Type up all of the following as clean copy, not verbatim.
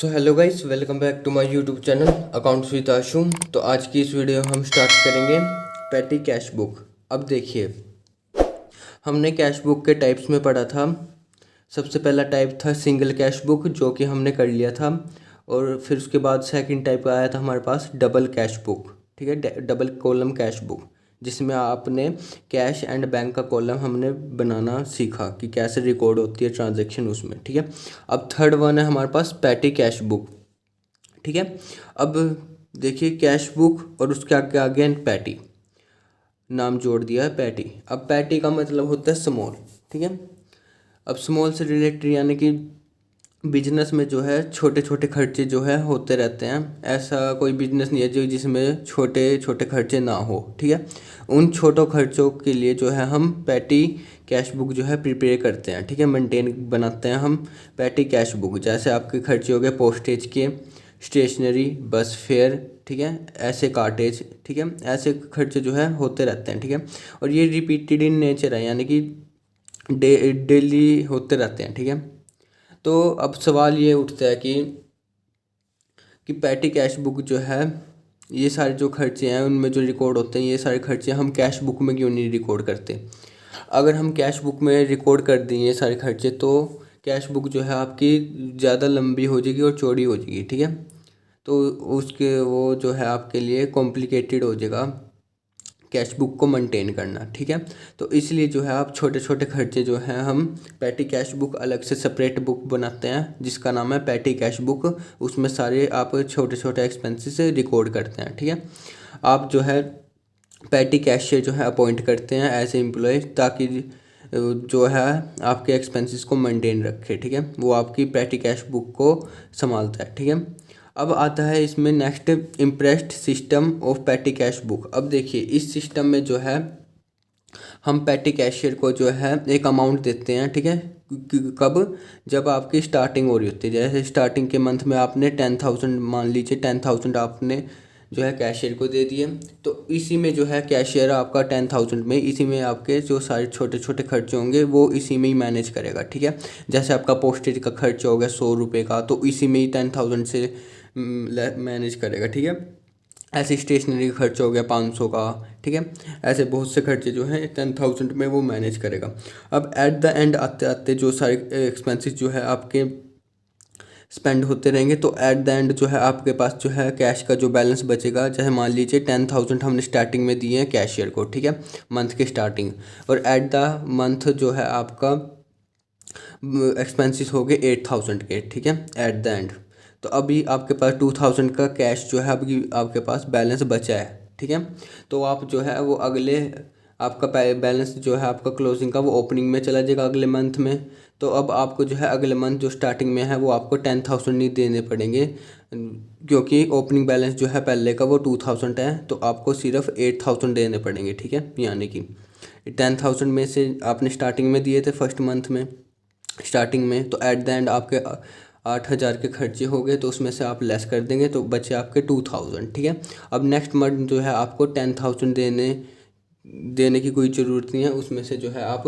So hello guys, welcome back to my YouTube channel accounts with Ashu. तो आज की इस वीडियो हम स्टार्ट करेंगे पैटी कैश बुक। अब देखिए, हमने कैश बुक के टाइप्स में पढ़ा था। सबसे पहला टाइप था सिंगल कैश बुक, जो कि हमने कर लिया था। और फिर उसके बाद सेकंड टाइप आया था हमारे पास डबल कैश बुक। ठीक है, डबल कॉलम कैश बुक, जिसमें आपने कैश एंड बैंक का कॉलम हमने बनाना सीखा कि कैसे रिकॉर्ड होती है ट्रांजैक्शन उसमें। ठीक है, अब थर्ड वन है हमारे पास पैटी कैश बुक। ठीक है, अब देखिए कैश बुक और उसके आगे आगे पैटी, नाम जोड़ दिया है पैटी। अब पैटी का मतलब होता है स्मॉल। ठीक है, अब स्मॉल से रिलेटेड यानी कि बिजनेस में जो है छोटे छोटे खर्चे जो है होते रहते हैं। ऐसा कोई बिजनेस नहीं है जो जिसमें छोटे छोटे खर्चे ना हो। ठीक है, उन छोटों खर्चों के लिए जो है हम पैटी कैश बुक जो है प्रिपेयर करते हैं। ठीक है, मेंटेन बनाते हैं हम पैटी कैश बुक। जैसे आपके खर्चे हो गए पोस्टेज के, स्टेशनरी, बस फेयर, ठीक है, ऐसे कार्टेज। ठीक है, ऐसे खर्चे जो है होते रहते हैं। ठीक है, और ये रिपीटेड इन नेचर है, यानी कि डेली होते रहते हैं। ठीक है, तो अब सवाल ये उठता है कि पैटी कैश बुक जो है, ये सारे जो खर्चे हैं उनमें जो रिकॉर्ड होते हैं, ये सारे खर्चे हम कैश बुक में क्यों नहीं रिकॉर्ड करते। अगर हम कैश बुक में रिकॉर्ड कर दें ये सारे खर्चे, तो कैश बुक जो है आपकी ज़्यादा लंबी हो जाएगी और चौड़ी हो जाएगी। ठीक है, तो उसके वो जो है आपके लिए कॉम्प्लिकेटेड हो जाएगा कैश बुक को मेंटेन करना। ठीक है, तो इसलिए जो है आप छोटे छोटे खर्चे जो हैं हम पैटी कैश बुक अलग से सेपरेट बुक बनाते हैं, जिसका नाम है पैटी कैश बुक। उसमें सारे आप छोटे छोटे एक्सपेंसेस रिकॉर्ड करते हैं। ठीक है, आप जो है पैटी कैशियर जो है अपॉइंट करते हैं एज एम्प्लॉय, ताकि जो है आपके एक्सपेंसेस को मेंटेन रखे। ठीक है, वो आपकी पैटी कैश बुक को संभालता है। ठीक है, अब आता है इसमें next impressed system of petty cash book. अब देखिए इस सिस्टम में जो है हम पैटी कैशियर को जो है एक अमाउंट देते हैं। ठीक है, कब, जब आपकी स्टार्टिंग हो रही होती है। जैसे स्टार्टिंग के मंथ में आपने 10,000, मान लीजिए 10,000 आपने जो है कैशियर को दे दिए, तो इसी में जो है कैशियर आपका 10,000 में, इसी में आपके जो सारे छोटे छोटे खर्चे होंगे वो इसी में ही मैनेज करेगा। ठीक है, जैसे आपका पोस्टेज का खर्च हो गया 100 रुपये का, तो इसी में ही 10,000 से मैनेज करेगा। ठीक है, ऐसे स्टेशनरी का खर्च हो गया 500 का। ठीक है, ऐसे बहुत से खर्चे जो हैं 10,000 में वो मैनेज करेगा। अब एट द एंड आते आते जो सारे एक्सपेंसेस जो है आपके स्पेंड होते रहेंगे, तो एट द एंड जो है आपके पास जो है कैश का जो बैलेंस बचेगा, चाहे मान लीजिए 10,000 हमने स्टार्टिंग में दिए हैं कैशियर को। ठीक है, मंथ के स्टार्टिंग, और एट द मंथ जो है आपका एक्सपेंसेस हो गए 8,000 के। ठीक है, एट द एंड, तो अभी आपके पास 2,000 का कैश जो है अभी आपके पास बैलेंस बचा है। ठीक है, तो आप जो है वो अगले, आपका बैलेंस जो है आपका क्लोजिंग का वो ओपनिंग में चला जाएगा अगले मंथ में। तो अब आपको जो है अगले मंथ जो स्टार्टिंग में है वो आपको 10,000 नहीं देने पड़ेंगे, क्योंकि ओपनिंग बैलेंस जो है पहले का वो 2,000 है, तो आपको सिर्फ 8,000 देने पड़ेंगे। ठीक है, यानी कि 10,000 में से आपने स्टार्टिंग में दिए थे फर्स्ट मंथ में स्टार्टिंग में, तो एट द एंड आपके 8,000 के खर्चे हो गए, तो उसमें से आप लेस कर देंगे तो बचे आपके 2,000। ठीक है, अब नेक्स्ट मंथ जो है आपको 10,000 देने की कोई ज़रूरत नहीं है। उसमें से जो है आप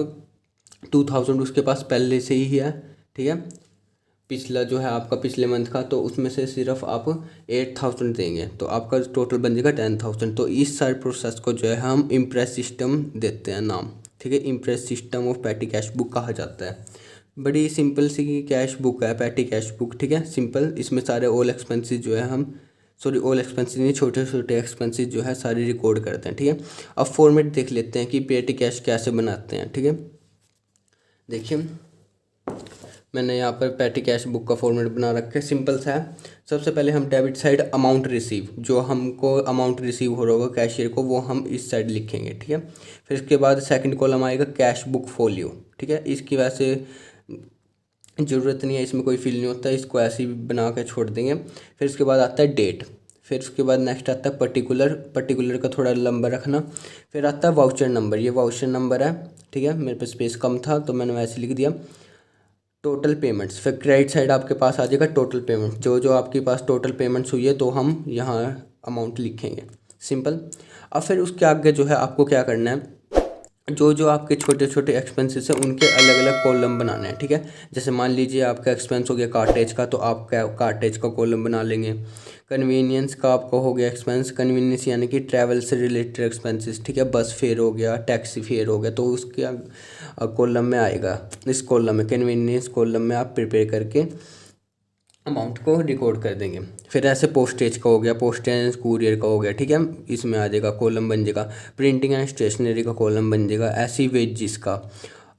2,000 उसके पास पहले से ही है। ठीक है, पिछला जो है आपका पिछले मंथ का, तो उसमें से सिर्फ आप 8,000 देंगे, तो आपका टोटल बन जाएगा 10,000। तो इस सारे प्रोसेस को जो है हम इम्प्रेस सिस्टम देते हैं नाम। ठीक है, impress system of petty cash book कहा जाता है। बड़ी सिंपल सी कैश बुक है पैटी कैश बुक। ठीक है, सिंपल, इसमें सारे ऑल एक्सपेंसेस जो है हम, सॉरी ऑल एक्सपेंसेस नहीं, छोटे छोटे एक्सपेंसेस जो है सारे रिकॉर्ड करते हैं। ठीक है, अब फॉर्मेट देख लेते हैं कि पेटी कैश कैसे बनाते हैं। ठीक है, देखिए मैंने यहाँ पर पैटी कैश बुक का फॉर्मेट बना रखा है, सिंपल सा है। सबसे पहले हम डेबिट साइड अमाउंट रिसीव, जो हमको अमाउंट रिसीव हो रहा होगा कैशियर को, वो हम इस साइड लिखेंगे। ठीक है, फिर इसके बाद सेकंड कॉलम आएगा कैश बुक फोलियो। ठीक है, इसकी वजह से ज़रूरत नहीं है, इसमें कोई फील नहीं होता, इसको ऐसे ही बना के छोड़ देंगे। फिर उसके बाद आता है डेट, फिर उसके बाद नेक्स्ट आता है पर्टिकुलर का थोड़ा लंबा रखना। फिर आता है वाउचर नंबर, ये वाउचर नंबर है। ठीक है, मेरे पास स्पेस कम था तो मैंने वैसे लिख दिया। टोटल पेमेंट्स, फिर क्रेडिट साइड आपके पास आ जाएगा टोटल पेमेंट, जो जो आपके पास टोटल पेमेंट्स हुई है तो हम यहाँ अमाउंट लिखेंगे, सिंपल। अब फिर उसके आगे जो है आपको क्या करना है, जो जो आपके छोटे छोटे एक्सपेंसेस हैं उनके अलग अलग कॉलम बनाने हैं, ठीक है। जैसे मान लीजिए आपका एक्सपेंस हो गया कार्टेज का, तो आप क्या कार्टेज का कॉलम बना लेंगे। कन्वीनियंस का आपका हो गया एक्सपेंस, कन्वीनियंस यानी कि ट्रैवल से रिलेटेड एक्सपेंसेस, ठीक है। बस फेयर हो गया, टैक्सी फेयर हो गया, तो उसके कॉलम में आएगा। इस कॉलम में कन्वीनियंस कॉलम में आप प्रिपेयर करके अमाउंट को रिकॉर्ड कर देंगे। फिर ऐसे पोस्टेज का हो गया, पोस्टेज कुरियर का हो गया, ठीक है, इसमें आ जाएगा कॉलम बन जाएगा। प्रिंटिंग एंड स्टेशनरी का कॉलम बन जाएगा, ऐसी वेजिस का।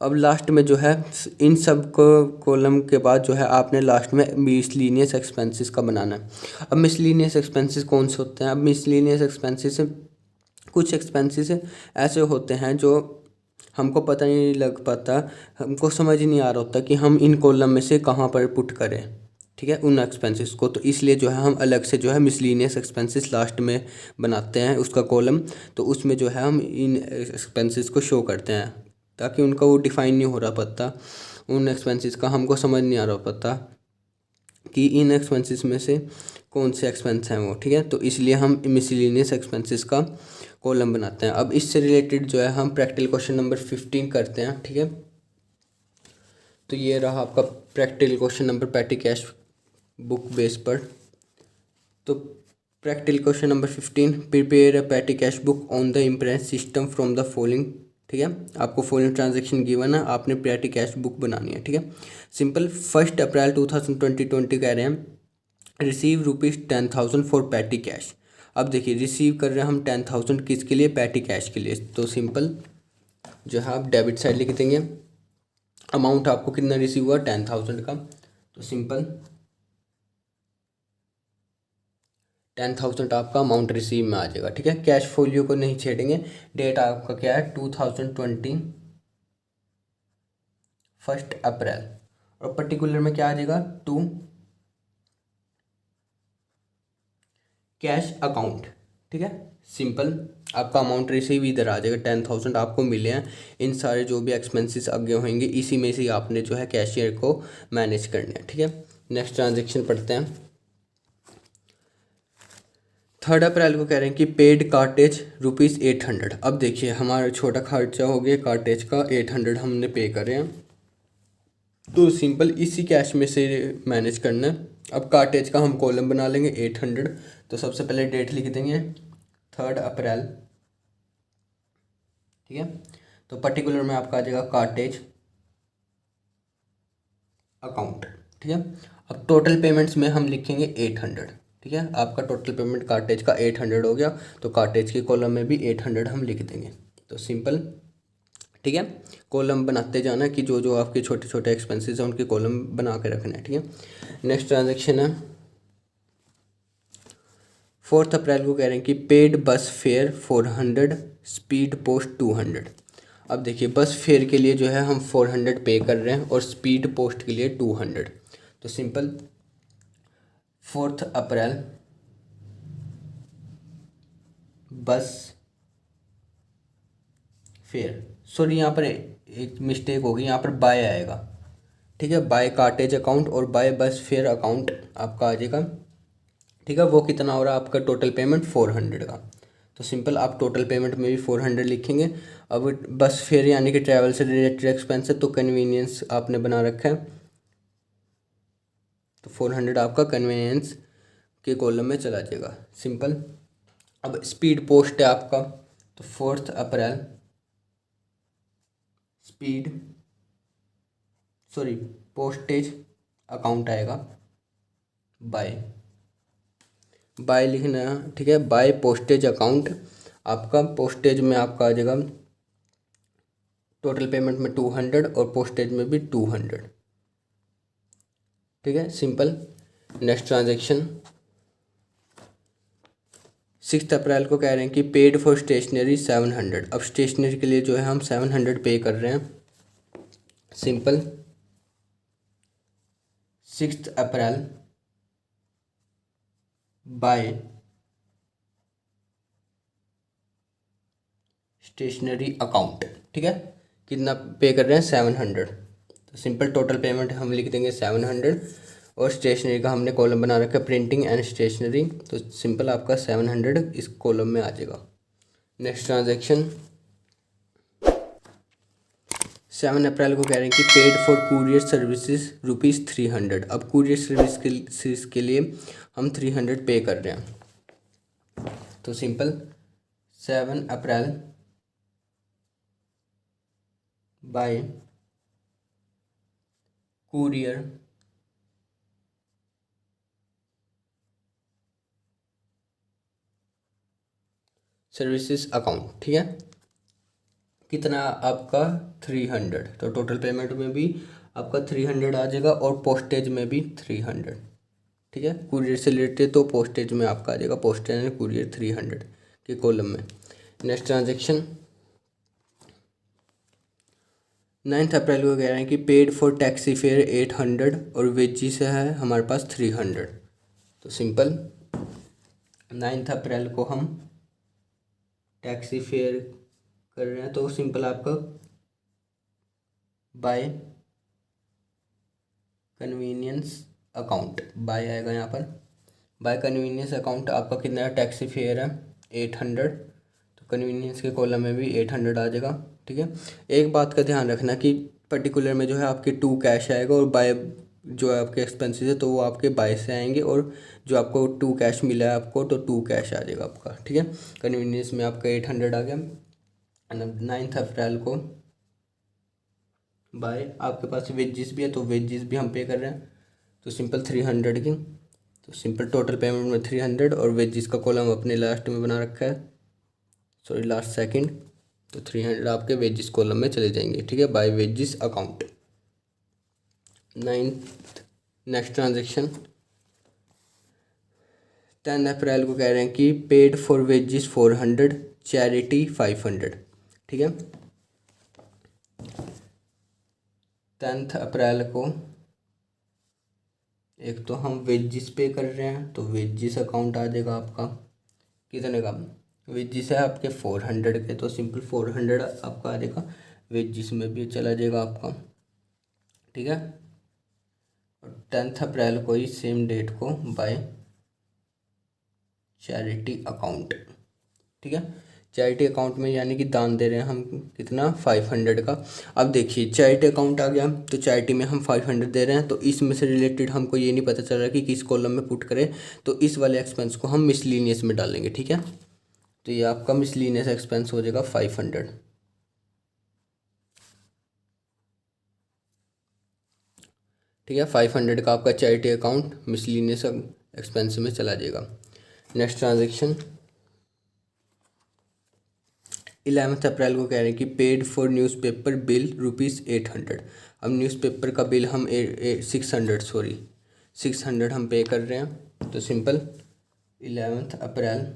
अब लास्ट में जो है इन सब को कॉलम के बाद जो है आपने लास्ट में मिसलीनियस एक्सपेंसेस का बनाना है। अब मिसलीनियस एक्सपेंसेस कौन से होते हैं? अब मिसलीनियस एक्सपेंसेस कुछ एक्सपेंसेस ऐसे होते हैं जो हमको पता नहीं लग पाता, हमको समझ नहीं आ रहा होता कि हम इन कॉलम में से कहाँ पर पुट करें, ठीक है, उन एक्सपेंसेस को। तो इसलिए जो है हम अलग से जो है मिसलीनियस एक्सपेंसेस लास्ट में बनाते हैं उसका कॉलम। तो उसमें जो है हम इन एक्सपेंसेस को शो करते हैं, ताकि उनका वो डिफ़ाइन नहीं हो रहा पता, उन एक्सपेंसेस का हमको समझ नहीं आ रहा पता कि इन एक्सपेंसेस में से कौन से एक्सपेंस हैं वो, ठीक है। तो इसलिए हम मिसलीनियस एक्सपेंसेस का कॉलम बनाते हैं। अब इससे रिलेटेड जो है हम प्रैक्टिकल क्वेश्चन नंबर 15 करते हैं, ठीक है। तो ये रहा आपका practical question number petty cash book base पर। तो practical question number 15, prepare a petty cash book on the impress system from the following, ठीक है। आपको फॉलोइंग ट्रांजेक्शन गिवन है, आपने पैटी कैश बुक बनानी है, ठीक है। सिंपल 1 अप्रैल 2020 कह रहे हैं रिसीव ₹10,000 फॉर पैटी कैश। अब देखिए रिसीव कर रहे हैं हम 10,000 किसके लिए? पैटी कैश के लिए। तो सिंपल जो है आप डेबिट साइड लिख देंगे। अमाउंट आपको कितना रिसीव हुआ? 10,000 का। तो सिंपल 10,000 आपका अमाउंट रिसीव में आ जाएगा, ठीक है। कैश फोलियो को नहीं छेड़ेंगे। डेट आपका क्या है? 2020 1 अप्रैल। और पर्टिकुलर में क्या आ जाएगा? टू कैश अकाउंट, ठीक है। सिंपल आपका अमाउंट रिसीव इधर आ जाएगा, 10,000 आपको मिले हैं। इन सारे जो भी एक्सपेंसेस आगे होंगे इसी में से आपने जो है कैशियर को मैनेज करना है, ठीक है। नेक्स्ट ट्रांजेक्शन पढ़ते हैं। 3 अप्रैल को कह रहे हैं कि पेड कार्टेज ₹800। अब देखिए हमारा छोटा खर्चा हो गया कार्टेज का, 800 हमने पे करे हैं। तो सिंपल इसी कैश में से मैनेज करना है। अब कार्टेज का हम कॉलम बना लेंगे 800। तो सबसे पहले डेट लिख देंगे 3 अप्रैल, ठीक है। तो पर्टिकुलर में आपका आ जाएगा कार्टेज अकाउंट, ठीक है। अब टोटल पेमेंट्स में हम लिखेंगे 800, ठीक है। आपका टोटल पेमेंट कार्टेज का 800 हो गया, तो कार्टेज के कॉलम में भी 800 हम लिख देंगे। तो सिंपल, ठीक है, कॉलम बनाते जाना कि जो जो आपके छोटे छोटे एक्सपेंसेस हैं उनके कॉलम बना के रखना है, ठीक है। नेक्स्ट ट्रांजेक्शन है 4 अप्रैल को कह रहे हैं कि पेड बस फेयर 400, स्पीड पोस्ट 200। अब देखिए बस फेयर के लिए जो है हम 400 पे कर रहे हैं और स्पीड पोस्ट के लिए 200। तो सिंपल 4 अप्रैल बस फेयर, सॉरी यहाँ पर एक मिस्टेक होगी, यहाँ पर बाय आएगा, ठीक है। बाय कार्टेज अकाउंट और बाय बस फेयर अकाउंट आपका आ जाएगा, ठीक है। वो कितना हो रहा है आपका? टोटल पेमेंट 400 का। तो सिंपल आप टोटल पेमेंट में भी 400 लिखेंगे। अब बस फेयर यानी कि ट्रैवल से रिलेटेड एक्सपेंस है, तो कन्वीनियंस आपने बना रखा है, तो 400 आपका कन्वीनियंस के कॉलम में चला जाएगा, सिंपल। अब स्पीड पोस्ट है आपका, तो 4 अप्रैल स्पीड सॉरी पोस्टेज अकाउंट आएगा बाय लिखना है, ठीक है। बाय पोस्टेज अकाउंट आपका, पोस्टेज में आपका आ जाएगा टोटल पेमेंट में 200 और पोस्टेज में भी 200, ठीक है, सिंपल। नेक्स्ट ट्रांजेक्शन 6 अप्रैल को कह रहे हैं कि पेड फॉर स्टेशनरी 700। अब स्टेशनरी के लिए जो है हम 700 पे कर रहे हैं, simple. 6 April by stationery account, ठीक है। कितना पे कर रहे हैं? 700। तो सिंपल टोटल पेमेंट हम लिख देंगे 700 और स्टेशनरी का हमने कॉलम बना रखा है प्रिंटिंग एंड स्टेशनरी, तो सिंपल आपका 700 इस कॉलम में आ जाएगा। नेक्स्ट ट्रांजेक्शन 7 अप्रैल को कह रहे हैं कि पेड फॉर कुरियर सर्विसेज ₹300। अब कुरियर सर्विस के लिए हम 300 पे कर रहे हैं। तो सिंपल 7 अप्रैल बाय कुरियर सर्विसेज अकाउंट, ठीक है। कितना आपका 300, तो टोटल पेमेंट में भी आपका 300 आ जाएगा और पोस्टेज में भी 300, ठीक है। कुरियर से रिलेटेड तो पोस्टेज में आपका आ जाएगा, पोस्टेज एंड कुरियर 300 के कॉलम में। नेक्स्ट ट्रांजेक्शन 9 अप्रैल को कह रहे हैं कि पेड फॉर टैक्सी फेयर 800 और वेजिस है हमारे पास 300। तो सिंपल 9 अप्रैल को हम टैक्सी फेयर कर रहे हैं, तो सिंपल आपका बाय कन्वीनियंस अकाउंट बाय आएगा यहाँ पर। बाय कन्वीनियंस अकाउंट आपका कितना टैक्सी फेयर है 800, तो कन्वीनियंस के कॉलम में भी 800 आ जाएगा, ठीक है। एक बात का ध्यान रखना कि पर्टिकुलर में जो है आपके 2 कैश आएगा और बाय जो है आपके एक्सपेंसेस है तो वो आपके बाय से आएंगे, और जो आपको 2 कैश मिला है आपको तो 2 कैश आ जाएगा आपका, ठीक है। कन्वीनियंस में आपका 800 आ गया। 9 अप्रैल को बाय आपके पास वेजिस भी है तो वेजिस भी हम पे कर रहे हैं, तो सिंपल 300 की, तो सिंपल टोटल पेमेंट में 300 और वेजिस का कॉलम अपने लास्ट में बना रखा है, सॉरी लास्ट सेकंड, तो 300 आपके वेजिस कॉलम में चले जाएंगे, ठीक है, by wages account. 9th next transaction 10 April को कह रहे हैं कि पेड फॉर वेजिस 400, चैरिटी 500, ठीक है। 10 अप्रैल को एक तो हम वेजिस पे कर रहे हैं, तो वेजिस अकाउंट आ जाएगा आपका कितने का, वेजिस है आपके 400 के, तो सिंपल 400 आपका आ जाएगा, वेजिस में भी चला जाएगा आपका, ठीक है। और 10 अप्रैल को ही सेम डेट को बाय चैरिटी अकाउंट, ठीक है। चैरिटी अकाउंट में यानी कि दान दे रहे हैं हम कितना 500 का। अब देखिए चैरिटी अकाउंट आ गया, तो चैरिटी में हम 500 दे रहे हैं, तो इसमें से रिलेटेड हमको ये नहीं पता चल रहा कि किस कॉलम में पुट करें, तो इस वाले एक्सपेंस को हम मिसलीनियस में डालेंगे, ठीक है। तो ये आपका मिसलीनियस एक्सपेंस हो जाएगा 500, ठीक है। 500 का आपका चैरिटी अकाउंट मिसलीनियस एक्सपेंस में चला जाएगा। नेक्स्ट ट्रांजेक्शन 11 अप्रैल को कह रहे हैं कि पेड फॉर न्यूज़पेपर बिल ₹800। अब न्यूज़पेपर का बिल हम 600 हम पे कर रहे हैं, तो सिंपल 11 अप्रैल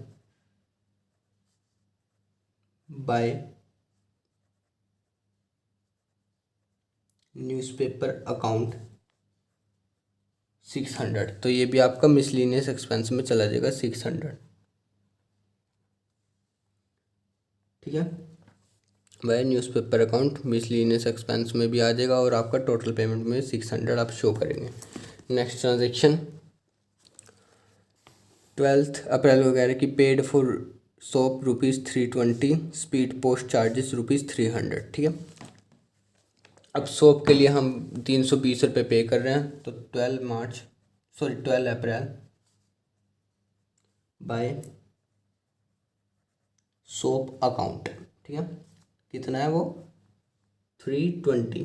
बाय न्यूज़पेपर अकाउंट 600, तो ये भी आपका मिसलीनियस एक्सपेंस में चला जाएगा 600, ठीक है। By newspaper account miscellaneous expense में भी आ जाएगा और आपका टोटल पेमेंट में 600 आप शो करेंगे। नेक्स्ट ट्रांजेक्शन 12 अप्रैल को कह रहे हैं कि paid for soap ₹320, speed post charges ₹300, ठीक है। अब सोप के लिए हम 320 रुपये पे कर रहे हैं, तो 12 अप्रैल बाय सोप अकाउंट, ठीक है। कितना है वो 320,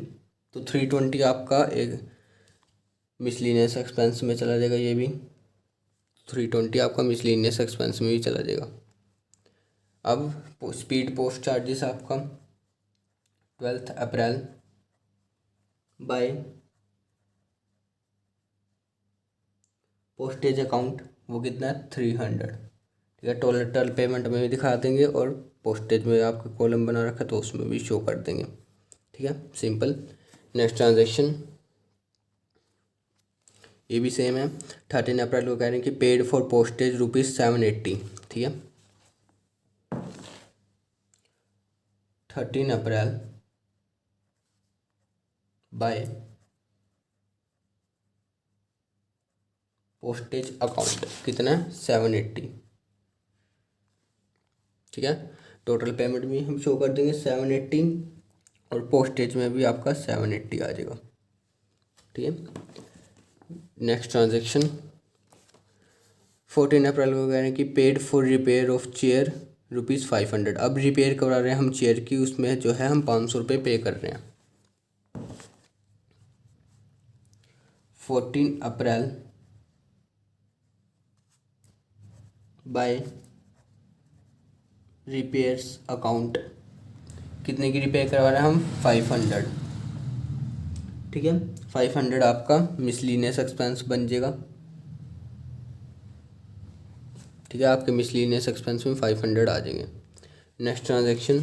तो 320 आपका एक मिसलीनियस एक्सपेंस में चला जाएगा, ये भी 320 आपका मिसलीनियस एक्सपेंस में भी चला जाएगा। अब स्पीड पोस्ट चार्जेस आपका 12 अप्रैल बाय पोस्टेज अकाउंट, वो कितना है 300, ठीक है। टोटल पेमेंट में भी दिखा देंगे और पोस्टेज में आपका कॉलम बना रखा है तो उसमें भी शो कर देंगे, ठीक है, सिंपल। नेक्स्ट ट्रांजेक्शन ये भी सेम है। 13 अप्रैल को कह रहे हैं कि पेड फॉर पोस्टेज ₹780, ठीक है। 13 अप्रैल बाय पोस्टेज अकाउंट कितना है 780, ठीक है। टोटल पेमेंट भी हम शो कर देंगे 780 और पोस्टेज में भी आपका 780 आ जाएगा। ठीक है। नेक्स्ट ट्रांजेक्शन 14 अप्रैल को कह रहे हैं कि paid for repair of chair ₹500। अब रिपेयर करवा रहे हैं हम चेयर की, उसमें जो है हम 500 रुपये पे कर रहे हैं। 14 अप्रैल बाय रिपेयर्स अकाउंट, कितने की रिपेयर करवा रहे हैं हम? 500। ठीक है, 500 आपका मिसलिनियस एक्सपेंस बन जाएगा। ठीक है, आपके मिसलिनियस एक्सपेंस में 500 आ जाएंगे। Next transaction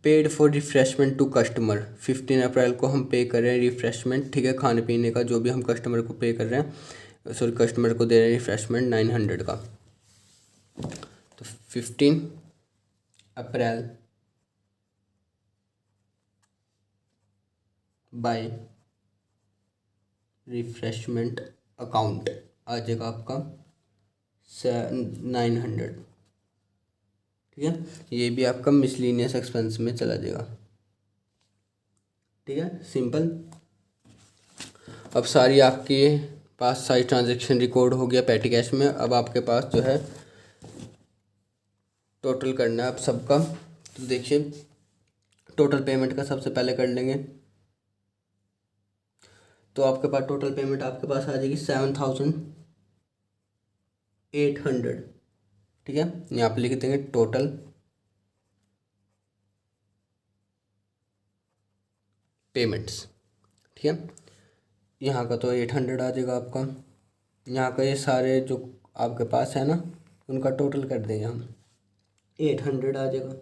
paid for refreshment to customer, 15 April को हम पे कर रहे हैं रिफ्रेशमेंट। ठीक है, खाने पीने का जो भी हम कस्टमर को पे कर रहे हैं, सॉरी कस्टमर को दे रहे हैं रिफ्रेशमेंट 900 का। तो 15 अप्रैल बाय रिफ्रेशमेंट अकाउंट आ जाएगा आपका 900। ठीक है, ये भी आपका मिसलिनियस एक्सपेंस में चला जाएगा। ठीक है, सिंपल। अब सारी आपके पास सारी ट्रांजैक्शन रिकॉर्ड हो गया पेटी कैश में। अब आपके पास जो है टोटल करना है आप सबका। तो देखिए टोटल पेमेंट का सबसे पहले कर लेंगे। तो आपके पास टोटल पेमेंट आपके पास आ जाएगी 7,800। ठीक है, यहाँ पे लिख देंगे टोटल पेमेंट्स। ठीक है, यहाँ का तो 800 आ जाएगा आपका। यहाँ का ये सारे जो आपके पास है ना, उनका टोटल कर देंगे हम, 800 आ जाएगा।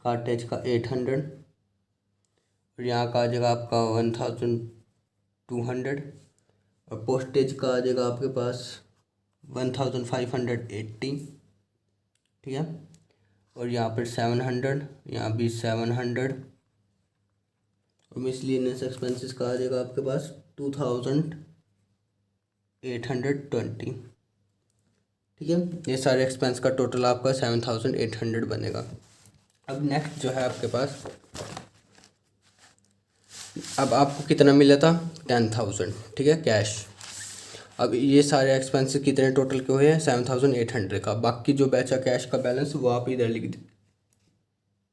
कार्टेज का 800 और यहाँ का आ जाएगा आपका 1,200 और पोस्टेज का आ जाएगा आपके पास 1,580। ठीक है, और यहाँ पर 700, यहाँ भी 700 और मिसलिनियस एक्सपेंसेस का आ जाएगा आपके पास 2,820। ठीक है, ये सारे एक्सपेंस का टोटल आपका 7,800 बनेगा। अब नेक्स्ट जो है आपके पास, अब आपको कितना मिला था? 10,000। ठीक है, कैश। अब ये सारे एक्सपेंसेस कितने टोटल के हुए हैं? 7,800 का। बाकी जो बचा कैश का बैलेंस वो आप इधर लिख दीजिए,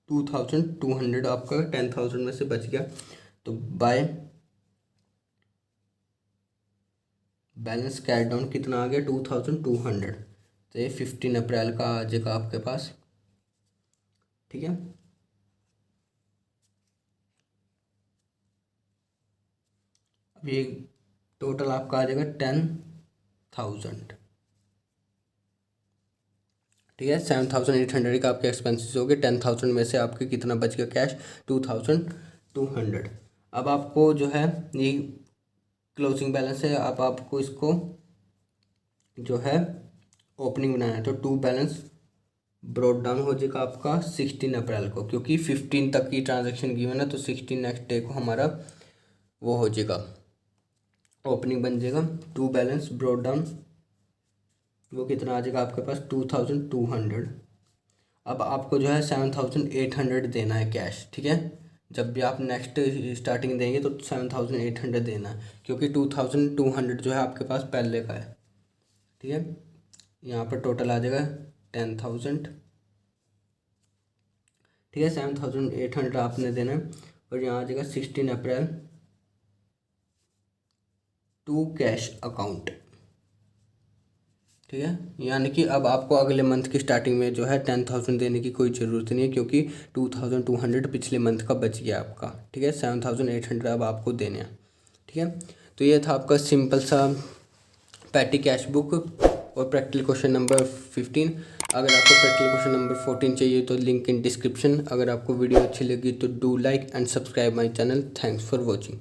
2,200 आपका 10,000 में से बच गया। तो बाय बैलेंस कैश डाउन कितना आ गया? 2,200। तो ये 15 अप्रैल का आ जाएगा आपके पास। ठीक है, अब ये टोटल आपका आ जाएगा 10,000। ठीक है, 7,800 का आपके एक्सपेंसेस हो गए। 10,000 में से आपके कितना बच गया कैश? 2,200। अब आपको जो है ये क्लोजिंग बैलेंस है, अब आपको इसको जो है ओपनिंग बनाना है। तो टू बैलेंस ब्रॉड डाउन हो जाएगा आपका 16 अप्रैल को, क्योंकि 15 तक की ट्रांजैक्शन की है ना, तो 16 नेक्स्ट डे को हमारा वो हो जाएगा, ओपनिंग बन जाएगा। टू बैलेंस ब्रॉड डाउन वो कितना आ जाएगा आपके पास? 2,200। अब आपको जो है 7,800 देना है कैश। ठीक है, जब भी आप नेक्स्ट स्टार्टिंग देंगे तो 7,800 देना है, क्योंकि 2,200 जो है आपके पास पहले का है। ठीक है, यहाँ पर टोटल आ जाएगा 10,000। ठीक है, 7,800 आपने देना है और यहाँ आ जाएगा 16 अप्रैल टू कैश अकाउंट। ठीक है, यानी कि अब आपको अगले मंथ की स्टार्टिंग में जो है 10,000 देने की कोई ज़रूरत नहीं है, क्योंकि 2,200 पिछले मंथ का बच गया आपका। ठीक है, 7,800 अब आपको देने हैं। ठीक है, तो ये था आपका सिंपल सा पैटी कैश बुक और प्रैक्टिकल क्वेश्चन नंबर 15। अगर आपको प्रैक्टिकल क्वेश्चन नंबर 14 चाहिए तो लिंक इन डिस्क्रिप्शन। अगर आपको वीडियो अच्छी लगी तो do like and subscribe my channel. Thanks for watching.